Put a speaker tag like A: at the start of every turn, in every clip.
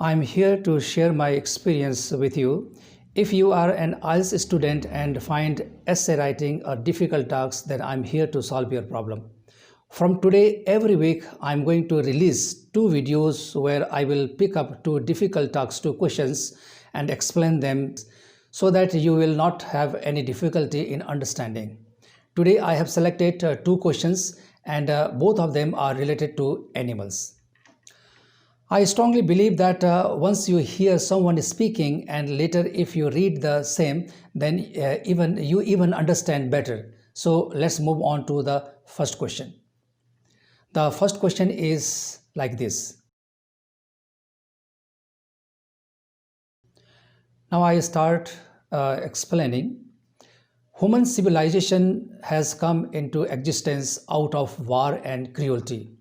A: I'm here to share my experience with you. If you are an IELTS student and find essay writing a difficult task, then I'm here to solve your problem. From today, every week, I'm going to release 2 videos where I will pick up 2 difficult tasks, 2 questions, and explain them so that you will not have any difficulty in understanding. Today, I have selected 2 questions and both of them are related to animals. I strongly believe that once you hear someone speaking and later if you read the same, then even understand better. So let's move on to the first question. The first question is like this. Now I start explaining. Human civilization has come into existence out of war and cruelty.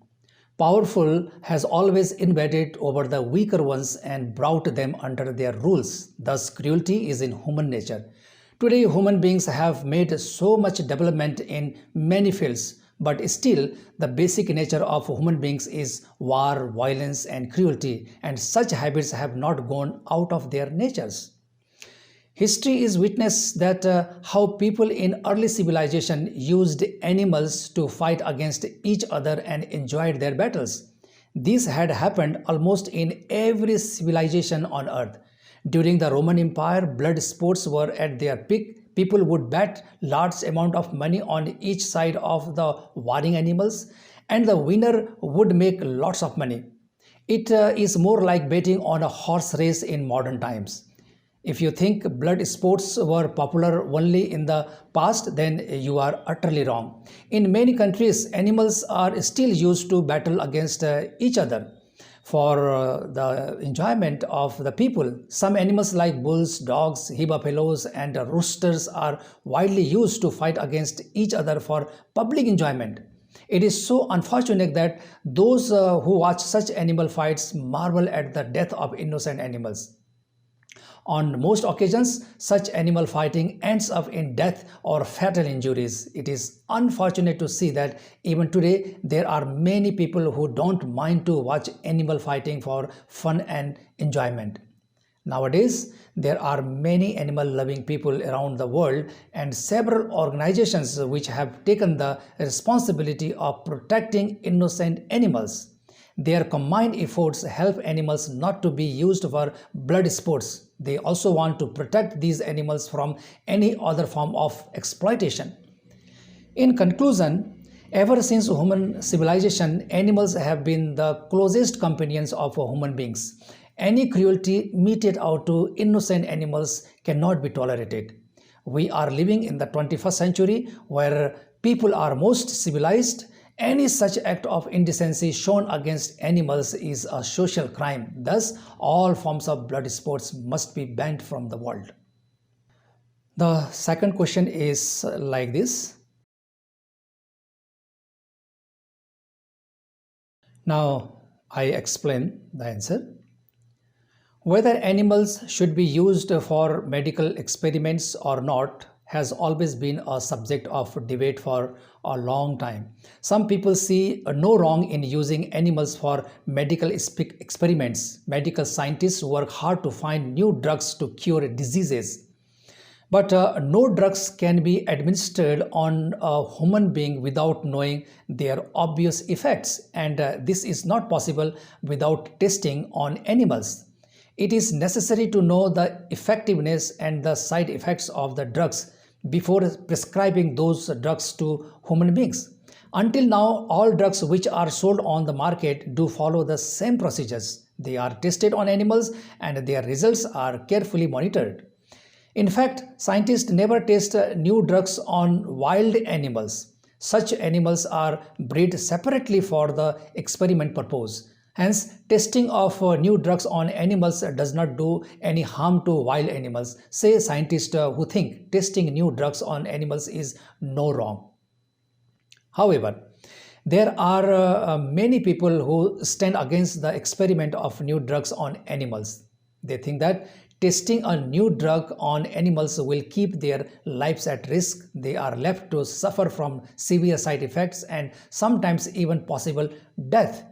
A: Powerful has always invaded over the weaker ones and brought them under their rules. Thus, cruelty is in human nature. Today, human beings have made so much development in many fields, but still, the basic nature of human beings is war, violence, and cruelty, and such habits have not gone out of their natures. History is witness that how people in early civilization used animals to fight against each other and enjoyed their battles. This had happened almost in every civilization on earth. During the Roman Empire, blood sports were at their peak. People would bet large amount of money on each side of the warring animals, and the winner would make lots of money. It is more like betting on a horse race in modern times. If you think blood sports were popular only in the past, then you are utterly wrong. In many countries, animals are still used to battle against each other for the enjoyment of the people. Some animals like bulls, dogs, he-buffaloes, and roosters are widely used to fight against each other for public enjoyment. It is so unfortunate that those who watch such animal fights marvel at the death of innocent animals. On most occasions, such animal fighting ends up in death or fatal injuries. It is unfortunate to see that even today there are many people who don't mind to watch animal fighting for fun and enjoyment. Nowadays, there are many animal-loving people around the world and several organizations which have taken the responsibility of protecting innocent animals. Their combined efforts help animals not to be used for blood sports. They also want to protect these animals from any other form of exploitation. In conclusion, ever since human civilization, animals have been the closest companions of human beings. Any cruelty meted out to innocent animals cannot be tolerated. We are living in the 21st century where people are most civilized. Any such act of indecency shown against animals is a social crime. Thus, all forms of blood sports must be banned from the world. The second question is like this. Now, I explain the answer. Whether animals should be used for medical experiments or not has always been a subject of debate for a long time. Some people see no wrong in using animals for medical experiments. Medical scientists work hard to find new drugs to cure diseases. But no drugs can be administered on a human being without knowing their obvious effects, and this is not possible without testing on animals. It is necessary to know the effectiveness and the side effects of the drugs before prescribing those drugs to human beings. Until now, all drugs which are sold on the market do follow the same procedures. They are tested on animals and their results are carefully monitored. In fact, scientists never test new drugs on wild animals. Such animals are bred separately for the experiment purpose. Hence, testing of new drugs on animals does not do any harm to wild animals. Say scientists who think testing new drugs on animals is no wrong. However, there are many people who stand against the experiment of new drugs on animals. They think that testing a new drug on animals will keep their lives at risk. They are left to suffer from severe side effects and sometimes even possible death.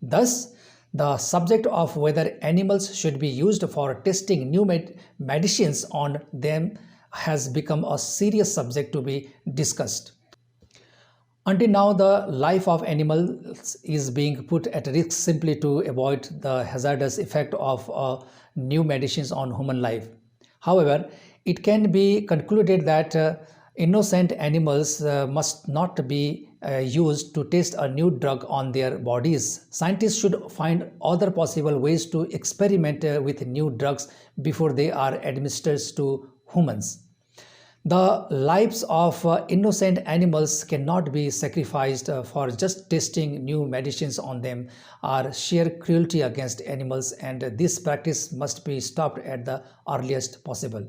A: Thus, The subject of whether animals should be used for testing new medicines on them has become a serious subject to be discussed. Until now, the life of animals is being put at risk simply to avoid the hazardous effect of new medicines on human life. However, it can be concluded that innocent animals must not be used to test a new drug on their bodies. Scientists should find other possible ways to experiment with new drugs before they are administered to humans. The lives of innocent animals cannot be sacrificed for just testing new medicines on them or sheer cruelty against animals, and this practice must be stopped at the earliest possible.